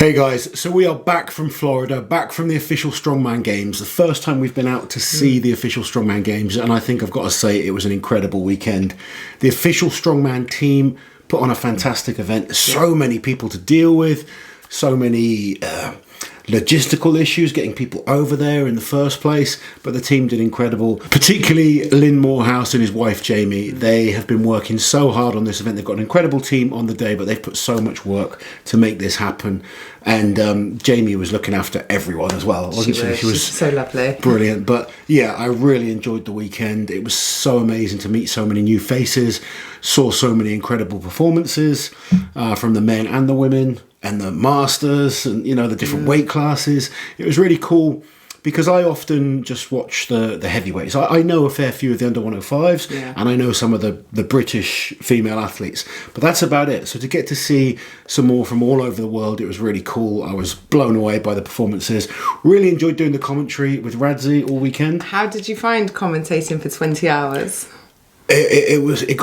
Hey guys, so we are back from Florida, back from the official Strongman Games, the first time we've been out to see the official Strongman Games, and I think I've got to say it was an incredible weekend. The official Strongman team put on a fantastic event. So many people to deal with, so many logistical issues getting people over there in the first place, but the team did incredible, particularly Lynn Morehouse and his wife Jamie. They have been working so hard on this event. They've got an incredible team on the day, but they've put so much work to make this happen, and Jamie was looking after everyone as well, wasn't she? She was so lovely, brilliant. But yeah, I really enjoyed the weekend. It was so amazing to meet so many new faces, saw so many incredible performances from the men and the women and the masters, and you know, the different weight classes. It was really cool because I often just watch the heavyweights. I know a fair few of the under 105s, and I know some of the British female athletes, but that's about it. So to get to see some more from all over the world, it was really cool. I was blown away by the performances. Really enjoyed doing the commentary with Radzi all weekend. How did you find commentating for 20 hours? It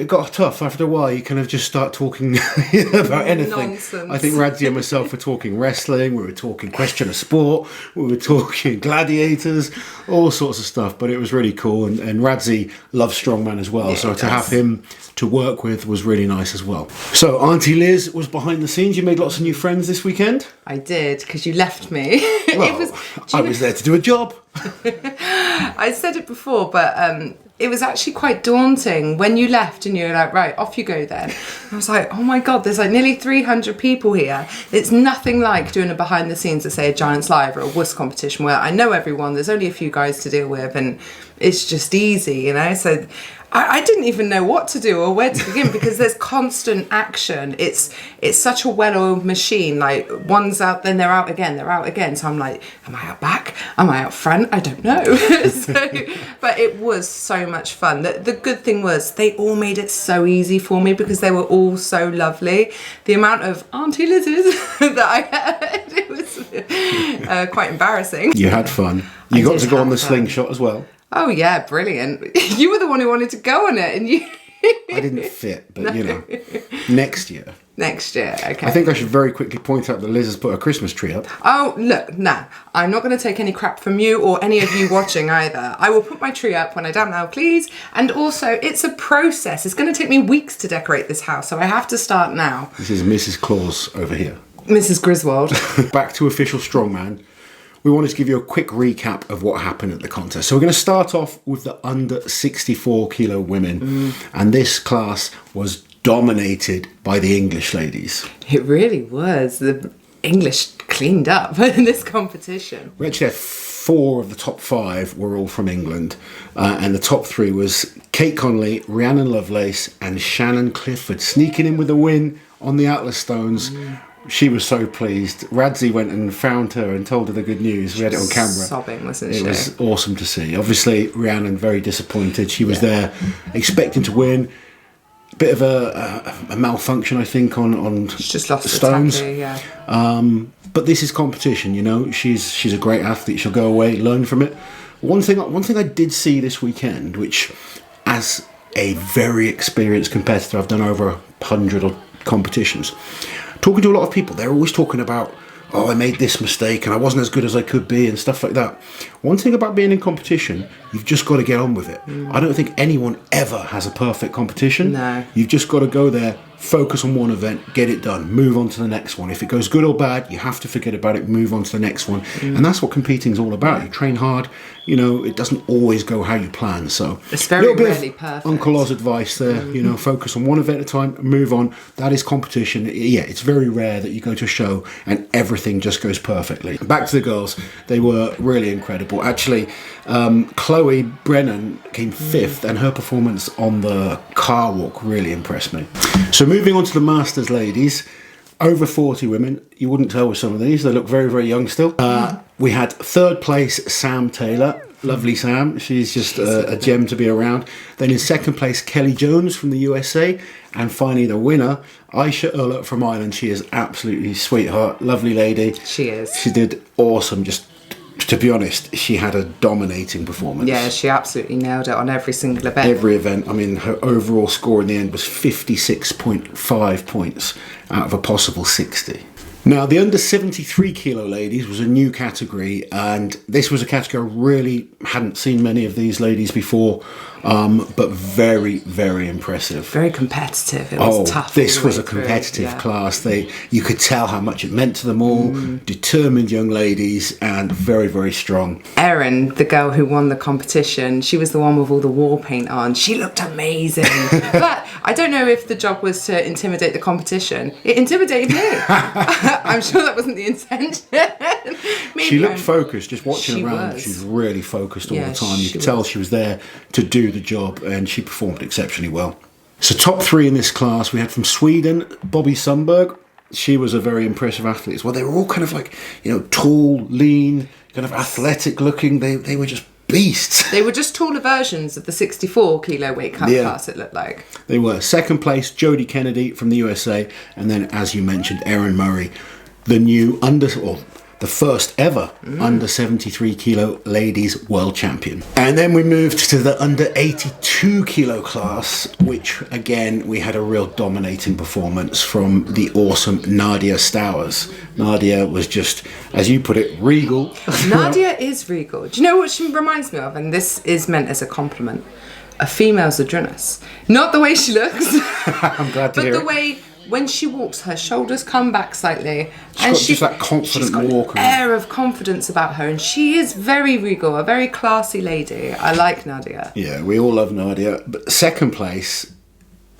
got tough after a while. You kind of just start talking about anything. Nonsense. I think Radzi and myself were talking wrestling, we were talking question of sport, we were talking gladiators, all sorts of stuff. But it was really cool, and Radzi loves Strongman as well, so to have him to work with was really nice as well. So Auntie Liz was behind the scenes. You made lots of new friends this weekend. I did, because you left me. Well, I was there to do a job. I said it before, but it was actually quite daunting when you left and you were like, right, off you go then. I was like, oh my God, there's like nearly 300 people here. It's nothing like doing a behind the scenes at, say, a Giants Live or a WUS competition where I know everyone, there's only a few guys to deal with, and it's just easy, you know? So I didn't even know what to do or where to begin because there's constant action. It's such a well-oiled machine. Like, one's out, then they're out again. So I'm like, am I out back? Am I out front? I don't know. But it was so much fun. The good thing was they all made it so easy for me because they were all so lovely. The amount of Auntie Liz's that I had, it was quite embarrassing. You had fun. You got to go on the slingshot as well. Oh yeah, brilliant. You were the one who wanted to go on it, and you... I didn't fit, but you know, next year. Next year, okay. I think I should very quickly point out that Liz has put a Christmas tree up. Oh, look, nah. I'm not going to take any crap from you or any of you watching either. I will put my tree up when I damn now please. And also, it's a process. It's going to take me weeks to decorate this house, so I have to start now. This is Mrs. Claus over here. Mrs. Griswold. Back to official Strongman. We wanted to give you a quick recap of what happened at the contest. So we're going to start off with the under 64 kilo women. And this class was dominated by the English ladies. It really was. The English cleaned up in this competition. We actually had 4 of the top 5 were all from England. And the top 3 was Kate Connolly, Rhiannon Lovelace and Shannon Clifford, sneaking in with a win on the Atlas Stones. She was so pleased. Radzi went and found her and told her the good news. We had it on camera. Sobbing, wasn't she? It was awesome to see. Obviously, Rhiannon very disappointed. She was there expecting to win. A bit of a malfunction, I think, on She just lost Stones. the tackle, But this is competition, you know. She's a great athlete. She'll go away, learn from it. One thing I did see this weekend, which, as a very experienced competitor, I've done over 100 odd competitions. Talking to a lot of people, they're always talking about, oh, I made this mistake and I wasn't as good as I could be and stuff like that. One thing about being in competition, you've just got to get on with it. I don't think anyone ever has a perfect competition. No. You've just got to go there, focus on one event, get it done, move on to the next one. If it goes good or bad, you have to forget about it, move on to the next one. And that's what competing is all about. You train hard, you know, it doesn't always go how you plan. So it's very rarely perfect. Uncle Oz advice there, you know, focus on one event at a time, move on. That is competition. Yeah, it's very rare that you go to a show and everything just goes perfectly. Back to the girls, they were really incredible. Actually, Chloe Brennan came 5th and her performance on the car walk really impressed me. So moving on to the Masters ladies, over 40 women. You wouldn't tell with some of these. They look very, very young still. We had 3rd place, Sam Taylor. Lovely Sam. She's just a gem to be around. Then in 2nd place, Kelly Jones from the USA. And finally, the winner, Aisha Ullett from Ireland. She is absolutely sweetheart. Lovely lady. She is. She did awesome. Just to be honest, she had a dominating performance. Yeah, she absolutely nailed it on every single event. Every event. I mean, her overall score in the end was 56.5 points out of a possible 60. Now, the under 73 kilo ladies was a new category, and this was a category I really hadn't seen many of these ladies before, but very, very impressive. Very competitive. It was tough. This was a competitive class. You could tell how much it meant to them all. Determined young ladies and very, very strong. Erin, the girl who won the competition, she was the one with all the war paint on. She looked amazing. But I don't know if the job was to intimidate the competition. It intimidated me. I'm sure that wasn't the intention. She looked focused, just watching around. She was really focused all the time. You could tell she was there to do the job, and she performed exceptionally well. So top 3 in this class, we had from Sweden, Bobby Sunberg. She was a very impressive athlete as well. They were all kind of like, tall, lean, kind of athletic looking. They were just beasts. They were just taller versions of the 64 kilo weight cut class, it looked like. They were. Second place, Jodie Kennedy from the USA, and then, as you mentioned, Erin Murray, the first ever under 73 kilo ladies world champion. And then we moved to the under 82 kilo class, which again we had a real dominating performance from the awesome Nadia Stowers. Nadia was just, as you put it, regal. Nadia is regal. Do you know what she reminds me of? And this is meant as a compliment. A female Zadrunas. Not the way she looks. I'm glad to hear it. But the way when she walks, her shoulders come back slightly. She's got that confident walk. An air of confidence about her, and she is very regal, a very classy lady. I like Nadia. Yeah, we all love Nadia. But second place,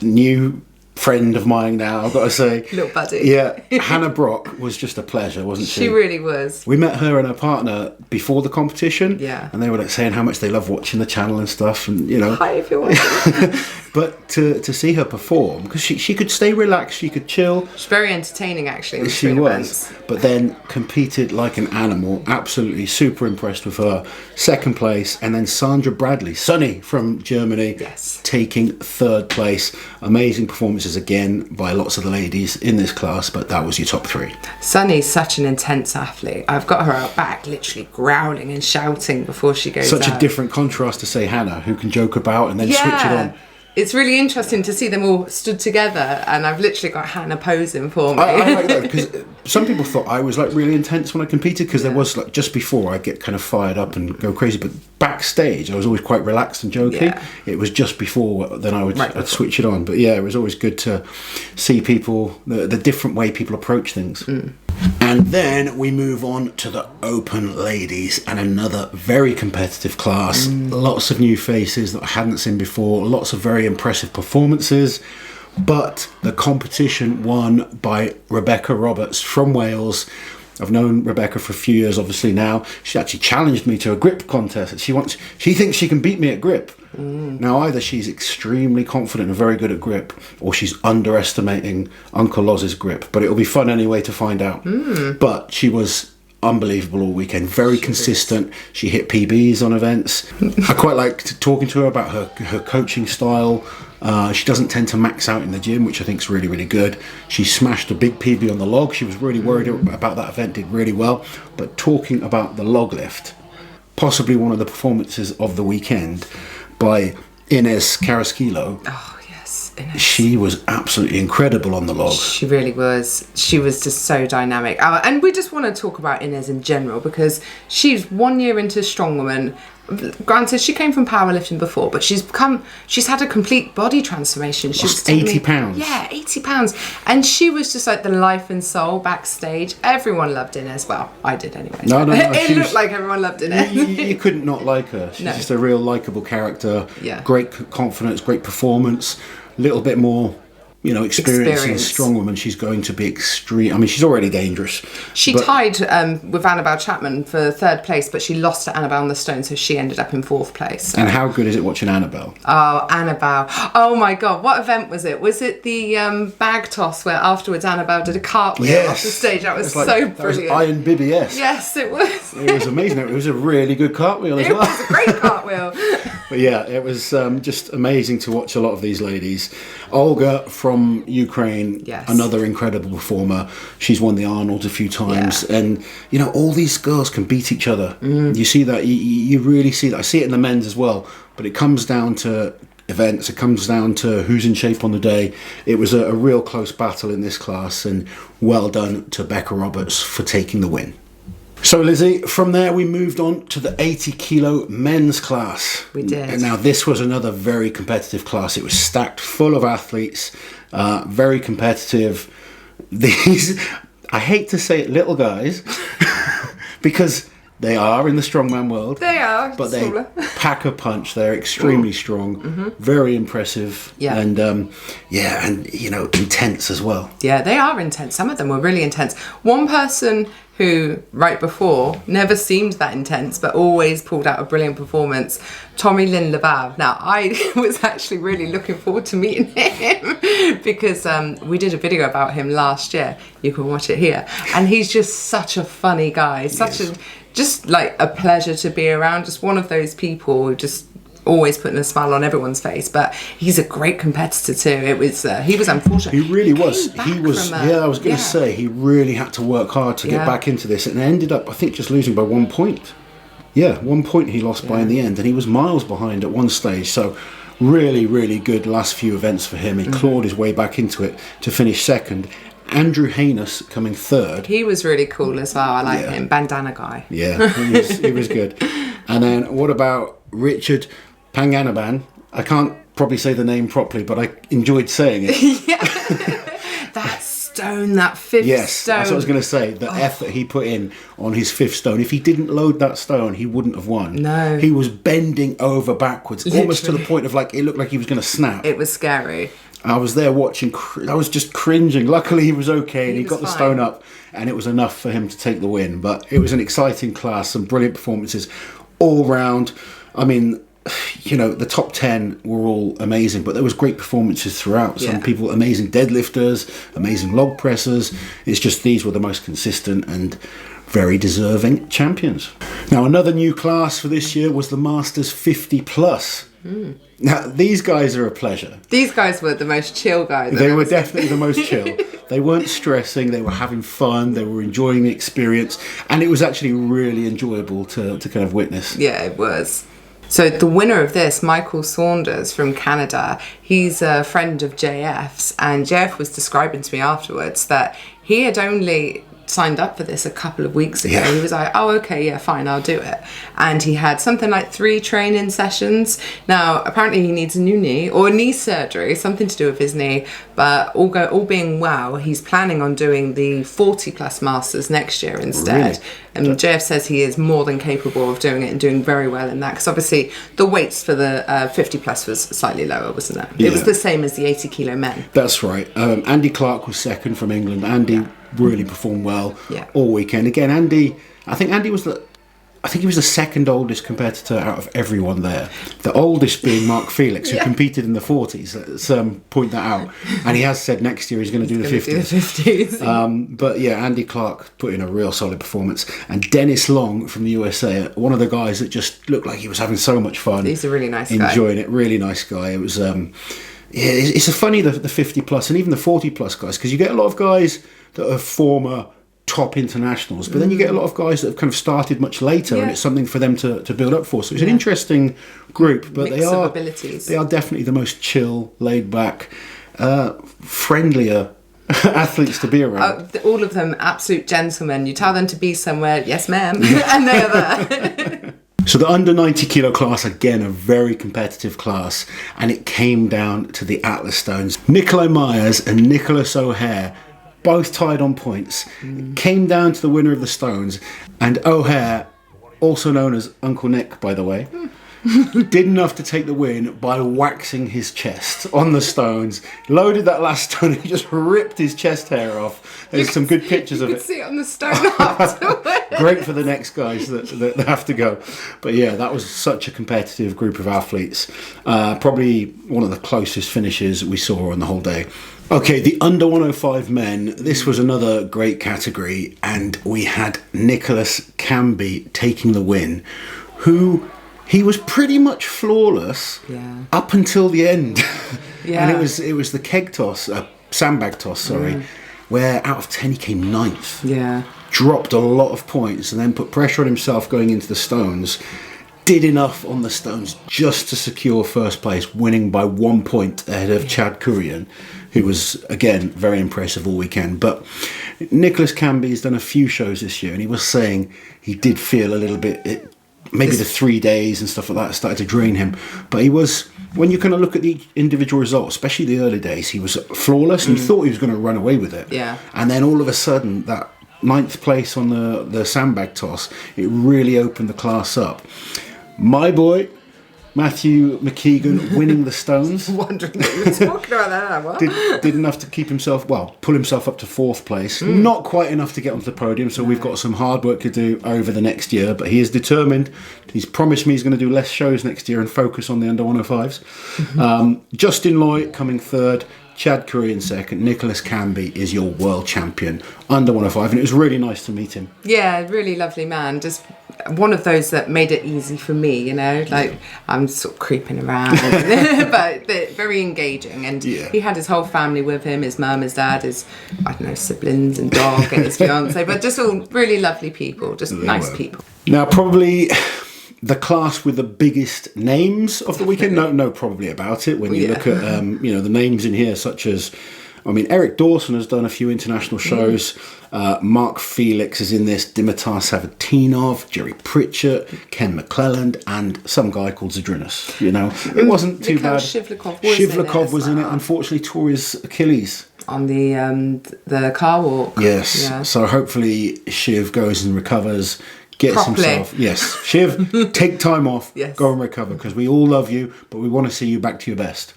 new friend of mine now, I've got to say. Little buddy. Yeah, Hannah Brock was just a pleasure, wasn't she? She really was. We met her and her partner before the competition. Yeah. And they were like saying how much they love watching the channel and stuff, and Hi, if you're watching. But to see her perform, because she could stay relaxed, she could chill. She's very entertaining, actually. She was, but then competed like an animal. Absolutely super impressed with her. Second place, and then Sandra Bradley, Sunny from Germany, taking third place. Amazing performances again by lots of the ladies in this class, but that was your top 3. Sunny's such an intense athlete. I've got her out back, literally growling and shouting before she goes out. Such a different contrast to, say, Hannah, who can joke about and then switch it on. It's really interesting to see them all stood together, and I've literally got Hannah posing for me. I like that, because some people thought I was like really intense when I competed, because there was like just before I get kind of fired up and go crazy, but backstage I was always quite relaxed and joking. Yeah. It was just before then I'd switch it on. But yeah, it was always good to see people, the different way people approach things. And then we move on to the open ladies, and another very competitive class. Lots of new faces that I hadn't seen before, lots of very impressive performances. But the competition won by Rebecca Roberts from Wales. I've known Rebecca for a few years, obviously now. She actually challenged me to a grip contest. She thinks she can beat me at grip. Now, either she's extremely confident and very good at grip, or she's underestimating Uncle Loz's grip. But it'll be fun anyway to find out. But she was unbelievable all weekend. Very consistent. She hit PBs on events. I quite liked talking to her about her coaching style. She doesn't tend to max out in the gym, which I think is really, really good. She smashed a big PB on the log. She was really worried about that event, did really well. But talking about the log lift, possibly one of the performances of the weekend by Ines Karasquillo. Oh, yes, Ines. She was absolutely incredible on the log. She really was. She was just so dynamic. And we just want to talk about Ines in general, because she's 1 year into Strongwoman. Granted, she came from powerlifting before, but she's had a complete body transformation. She was 80 pounds. Yeah, 80 pounds. And she was just like the life and soul backstage. Everyone loved Ines. Well, I did anyway. No. It looked like everyone loved Ines. You couldn't not like her. She's just a real likeable character. Yeah. Great confidence, great performance. A little bit more, experience in Strongwoman. She's going to be extreme. I mean, she's already dangerous. She tied with Annabelle Chapman for third place, but she lost to Annabelle on the stone, so she ended up in fourth place. So. And how good is it watching Annabelle? Oh, Annabelle. Oh my God, what event was it? Was it the bag toss where afterwards Annabelle did a cartwheel off the stage? That was so brilliant. That was Iron Bibby-esque. Yes, it was. It was amazing. It was a really good cartwheel as well. It was a great cartwheel. But yeah, it was just amazing to watch a lot of these ladies. Olga from Ukraine, another incredible performer. She's won the Arnold a few times. Yeah. And, all these girls can beat each other. You see that. You really see that. I see it in the men's as well. But it comes down to events. It comes down to who's in shape on the day. It was a real close battle in this class, and well done to Becca Roberts for taking the win. So Lizzie, from there we moved on to the 80 kilo men's class. We did. And now this was another very competitive class. It was stacked full of athletes, very competitive. These, I hate to say it, little guys, because they are in the strongman world. They are, but smaller. They pack a punch. They're extremely strong, very impressive, and intense as well. Yeah, they are intense. Some of them were really intense. One person who, right before, never seemed that intense, but always pulled out a brilliant performance, Lin Lev. Now, I was actually really looking forward to meeting him because we did a video about him last year. You can watch it here. And he's just such a funny guy, just like a pleasure to be around, just one of those people who just always putting a smile on everyone's face. But he's a great competitor too. It was he was unfortunate. He really was. He was. I was going to say he really had to work hard to get back into this, and ended up, I think, just losing by 1 point. Yeah, 1 point he lost by in the end, and he was miles behind at one stage. So really, really good last few events for him. He clawed his way back into it to finish second. Andrew Haynes coming third. He was really cool as well. I like him. Bandana guy. Yeah, he was good. And then what about Richard Panganaban? I can't probably say the name properly, but I enjoyed saying it. That stone, that fifth stone. Yes, that's what I was going to say. The effort he put in on his fifth stone. If he didn't load that stone, he wouldn't have won. No. He was bending over backwards, almost to the point of it looked like he was going to snap. It was scary. I was there watching, I was just cringing. Luckily he was okay and he got the stone up, and it was enough for him to take the win. But it was an exciting class, some brilliant performances all round. I mean, the top 10 were all amazing, but there was great performances throughout. Some people, amazing deadlifters, amazing log pressers. It's just these were the most consistent and very deserving champions. Now, another new class for this year was the Masters 50 plus. Now, these guys are a pleasure. These guys were the most chill guys. They were definitely the most chill. They weren't stressing, they were having fun, they were enjoying the experience, and it was actually really enjoyable to kind of witness. Yeah, it was. So the winner of this, Michael Saunders from Canada, he's a friend of JF's, and JF was describing to me afterwards that he had only signed up for this a couple of weeks ago. He was like, oh, okay, yeah, fine, I'll do it. And he had something like 3 training sessions. Now, apparently he needs a new knee, or knee surgery, something to do with his knee, but all being well, he's planning on doing the 40 plus Masters next year instead. Really? And JF says he is more than capable of doing it and doing very well in that, because obviously the weights for the 50 plus was slightly lower, wasn't it? It was the same as the 80 kilo men. That's right. Andy Clark was second from England. Andy really performed well all weekend. Again, Andy, I think he was the second oldest competitor out of everyone there. The oldest being Mark Felix, who competed in the 40s. Let's point that out. And he has said next year he's going to do the 50s. But yeah, Andy Clark put in a real solid performance. And Dennis Long from the USA, one of the guys that just looked like he was having so much fun. He's a really nice guy. Enjoying it, really nice guy. It was, it's a funny, the 50 plus and even the 40 plus guys, because you get a lot of guys that are former top internationals, but then you get a lot of guys that have kind of started much later, and it's something for them to build up for. So it's an interesting group, but Mix of abilities. They are definitely the most chill, laid back, friendlier athletes to be around. All of them absolute gentlemen. You tell them to be somewhere, yes ma'am, and they are there. So the under 90 kilo class, again, a very competitive class, and it came down to the Atlas Stones. Nicolai Myers and Nicholas O'Hare both tied on points. Came down to the winner of the Stones, and O'Hare, also known as Uncle Nick, by the way, did enough to take the win by waxing his chest on the stones. Loaded that last stone, he just ripped his chest hair off. There's some good pictures of it. You could see it on the stone afterwards. Great for the next guys that have to go. But yeah, that was such a competitive group of athletes. Probably one of the closest finishes we saw on the whole day. Okay, the under 105 men, this was another great category, and we had Nicholas Camby taking the win, he was pretty much flawless up until the end. And it was the keg toss, sandbag toss, where out of 10 he came ninth. Dropped a lot of points and then put pressure on himself going into the stones. did enough on the stones just to secure first place, winning by 1 point ahead of Chad Kurian, who was, again, very impressive all weekend. But Nicholas Camby has done a few shows this year, and he was saying he did feel a little bit, maybe the 3 days and stuff like that started to drain him. But he was, when you kind of look at the individual results, especially the early days, he was flawless, and you thought he was going to run away with it. Yeah. And then all of a sudden, that 9th place on the sandbag toss, it really opened the class up. My boy, Matthew Mckeegan, winning the stones. Wondering what you were talking about that. What? Did enough to keep himself, pull himself up to 4th place. Not quite enough to get onto the podium, so we've got some hard work to do over the next year, but he is determined. He's promised me he's going to do less shows next year and focus on the under 105s. Justin Loy coming 3rd. Chad Curry in 2nd. Nicholas Camby is your world champion under 105, and it was really nice to meet him. Yeah, really lovely man. Just one of those that made it easy for me, you know, like I'm sort of creeping around, but very engaging. And he had his whole family with him, his mum, his dad, his, I don't know, siblings and dog and his fiance, but just all really lovely people, just nice people. Now, probably the class with the biggest names of the weekend, no, probably about it. When you look at, the names in here, such as, Eric Dawson has done a few international shows. Mark Felix is in this, Dimitar Savatinov, Jerry Pritchett, Ken Mcclelland, and some guy called Zadrunas. It wasn't too bad. Shivlikov was in it. Unfortunately, tore his Achilles on the car walk. Yes. Yeah. So hopefully Shiv goes and recovers. Gets properly. Himself. Yes. Shiv, take time off. Yes. Go and recover, because we all love you, but we want to see you back to your best.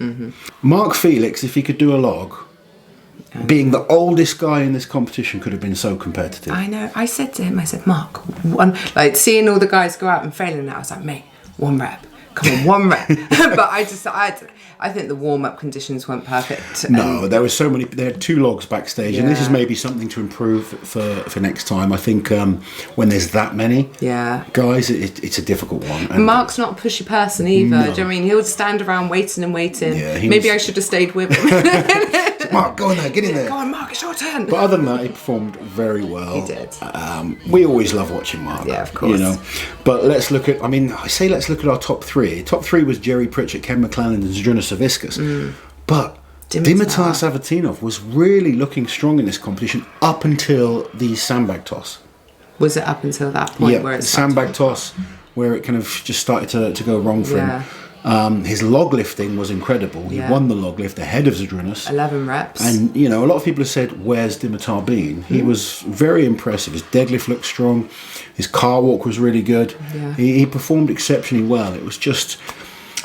Mark Felix, if he could do a log, being the oldest guy in this competition, could have been so competitive. I know. I said to him, Mark, seeing all the guys go out and failing now, I was like, mate, 1 rep. Come on, 1 rep. But I think the warm-up conditions weren't perfect. No, there was so many. There had 2 logs backstage, and this is maybe something to improve for next time. I think when there's that many guys, it's a difficult one. And Mark's not a pushy person either. No. Do you know what I mean? He'll stand around waiting and waiting. Yeah, maybe I should have stayed with him. Mark, go in there, get in there. Go on, Mark, it's your turn. But other than that, he performed very well. He did. We always love watching Mark. Yeah, of course. But let's look at. Let's look at our top 3. Top 3 was Jerry Pritchett, Ken Mcclelland, and Zdrunas Saviskas. But Dimitar Savatinov was really looking strong in this competition up until the sandbag toss. Was it up until that point where it's sandbag toss, where it kind of just started to go wrong for him. His log lifting was incredible. He won the log lift ahead of Zadrunas. 11 reps. And, a lot of people have said, where's Dimitar been? He was very impressive. His deadlift looked strong. His car walk was really good. Yeah. He performed exceptionally well. It was just,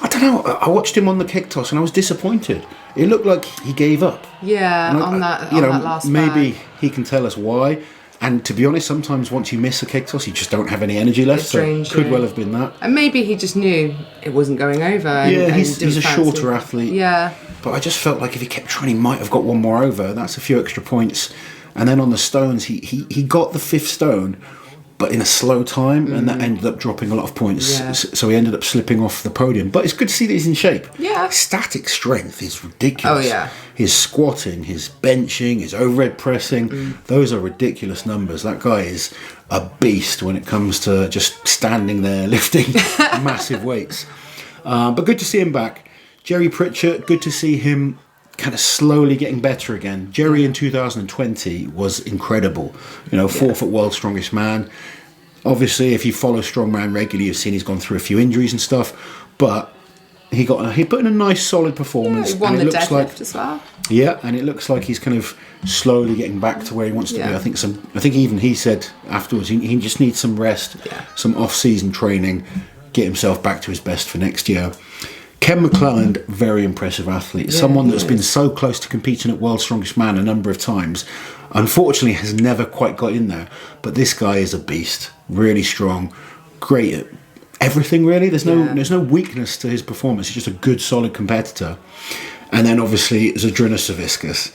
I don't know, I watched him on the kick toss and I was disappointed. It looked like he gave up. Yeah, on that last maybe bag. He can tell us why. And to be honest, sometimes once you miss a kick toss, you just don't have any energy left. So could well have been that. And maybe he just knew it wasn't going over. He's a shorter athlete. Yeah. But I just felt like if he kept trying, he might have got 1 more over. That's a few extra points. And then on the stones, he got the 5th stone, but in a slow time, and that ended up dropping a lot of points. Yeah. So he ended up slipping off the podium. But it's good to see that he's in shape. Yeah. Static strength is ridiculous. Oh, yeah. His squatting, his benching, his overhead pressing, those are ridiculous numbers. That guy is a beast when it comes to just standing there lifting massive weights. But good to see him back. Jerry Pritchett, good to see him kind of slowly getting better again. Jerry in 2020 was incredible. 4th at World's Strongest Man. Obviously, if you follow Strongman regularly, you've seen he's gone through a few injuries and stuff. But he put in a nice, solid performance. Yeah, he won the deadlift as well. Yeah, and it looks like he's kind of slowly getting back to where he wants to be. I think even he said afterwards he just needs some rest, some off-season training, get himself back to his best for next year. Ken Mcclelland, very impressive athlete. Someone that's been so close to competing at World's Strongest Man a number of times. Unfortunately, has never quite got in there. But this guy is a beast. Really strong. Great at everything, really. There's no weakness to his performance. He's just a good, solid competitor. And then, obviously, Zadrunas Saviskas.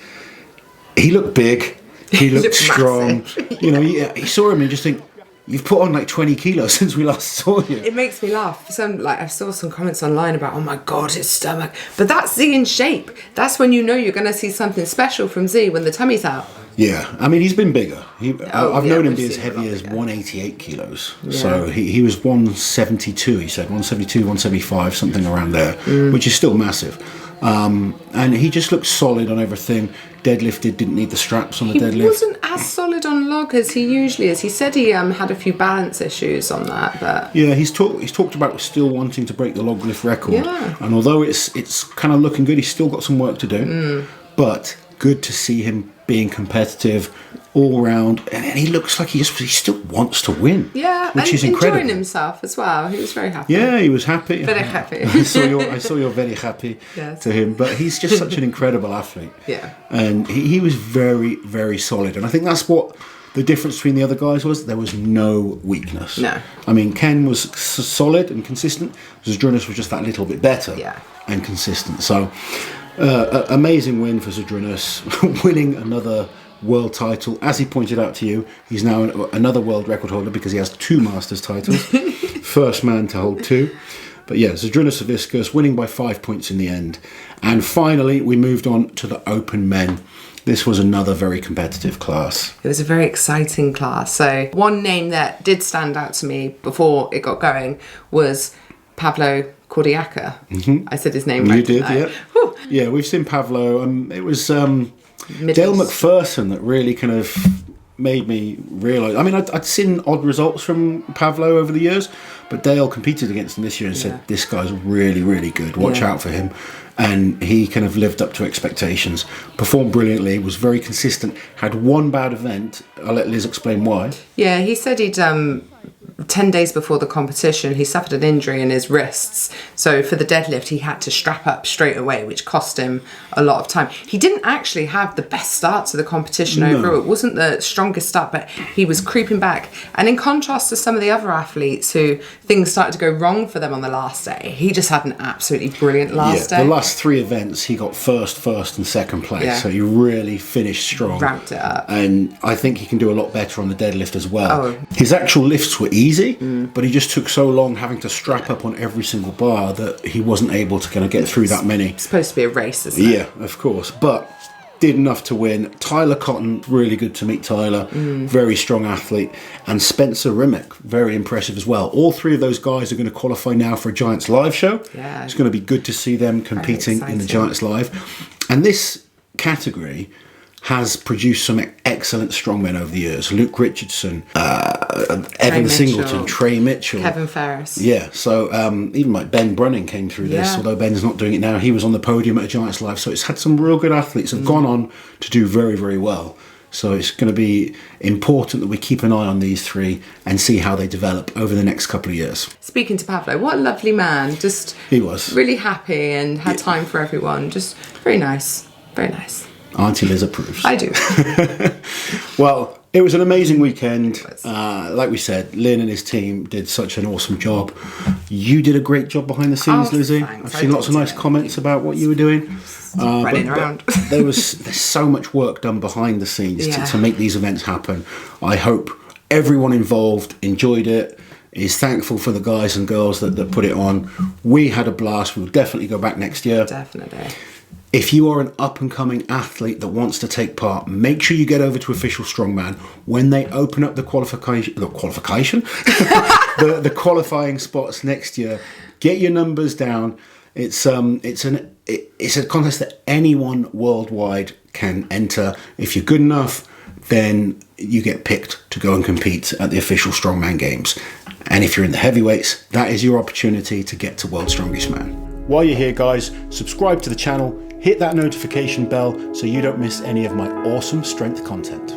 He looked big. He looked strong. You saw him and you just think, you've put on like 20 kilos since we last saw you. It makes me laugh. I saw some comments online about, oh my God, his stomach. But that's Z in shape. That's when you know you're going to see something special from Z when the tummy's out. Yeah, I mean, he's been bigger. I've known him be as we've seen him heavy a lot as bigger. 188 kilos. So he was 172, he said, 172, 175, something around there, which is still massive. And he just looked solid on everything. Deadlifted, didn't need the straps on the deadlift. He wasn't as solid on log as he usually is. He said he had a few balance issues on that, but Yeah, he's talked about still wanting to break the log lift record. Yeah. And although it's kind of looking good, he's still got some work to do. But good to see him being competitive all round, and he looks like he still wants to win. yeah, which and is incredible. enjoying himself as well. He was very happy. Yeah, he was happy. Very happy. I saw you're very happy Yes. to him, but he's just such an incredible athlete. Yeah. And he was very, very solid. And I think that's what the difference between the other guys was. There was no weakness. No. I mean, Ken was solid and consistent. Zadrunas was just that little bit better Yeah. and consistent. So, amazing win for Zadrunas, winning another world title. As he pointed out to you, he's now another world record holder because he has 2 Masters titles. First man to hold 2. But yeah, Zadrunas Savickas winning by 5 points in the end. And finally, we moved on to the Open Men. This was another very competitive class. It was a very exciting class. So one name that did stand out to me before it got going was Pavlo Cordiaca. I said his name right. You did, didn't I? yeah. Whew. Yeah, we've seen Pavlo. It was Middles. Dale McPherson that really kind of made me realise. I mean, I'd seen odd results from Pavlo over the years, but Dale competed against him this year and said, this guy's really, really good. Watch out for him. And he kind of lived up to expectations, performed brilliantly, was very consistent, had one bad event. I'll let Liz explain why. Yeah, he said he'd 10 days before the competition, he suffered an injury in his wrists. So for the deadlift, he had to strap up straight away, which cost him a lot of time. He didn't actually have the best start to the competition overall. It wasn't the strongest start, but he was creeping back. And in contrast to some of the other athletes who things started to go wrong for them on the last day, he just had an absolutely brilliant last day. The last 3 events, he got first, and second place. Yeah. So he really finished strong. Ramped it up. And I think he can do a lot better on the deadlift as well. Oh. His actual lifts were easy, but he just took so long having to strap up on every single bar that he wasn't able to kind of get through that many. It's supposed to be a race, isn't it? Yeah, of course. But did enough to win. Tyler Cotton, really good to meet Tyler. Very strong athlete. And Spencer Rimmick, very impressive as well. All 3 of those guys are going to qualify now for a Giants Live show. Yeah. It's going to be good to see them competing in the Giants Live. And this category has produced some excellent strongmen over the years. Luke Richardson, Evan Singleton, Trey Mitchell. Kevin Ferris. Yeah, so even like Ben Brunning came through this, Yeah. although Ben's not doing it now. He was on the podium at a Giants Live, so it's had some real good athletes that have gone on to do very, very well. So it's going to be important that we keep an eye on these 3 and see how they develop over the next couple of years. Speaking to Pavlo, what a lovely man. Just He was. really happy and had time for everyone. Just very nice. Very nice. Auntie Liz approves. I do. Well, it was an amazing weekend. Like we said, Lin and his team did such an awesome job. You did a great job behind the scenes, Oh, Lizzie. thanks. I've seen lots of nice comments about what you were doing. Running around. There's so much work done behind the scenes to make these events happen. I hope everyone involved enjoyed it, is thankful for the guys and girls that put it on. We had a blast. We'll definitely go back next year. Definitely. If you are an up-and-coming athlete that wants to take part, make sure you get over to Official Strongman when they open up the qualification, the qualifying spots next year. Get your numbers down. It's a contest that anyone worldwide can enter. If you're good enough, then you get picked to go and compete at the Official Strongman Games. And if you're in the heavyweights, that is your opportunity to get to World's Strongest Man. While you're here, guys, subscribe to the channel. Hit that notification bell so you don't miss any of my awesome strength content.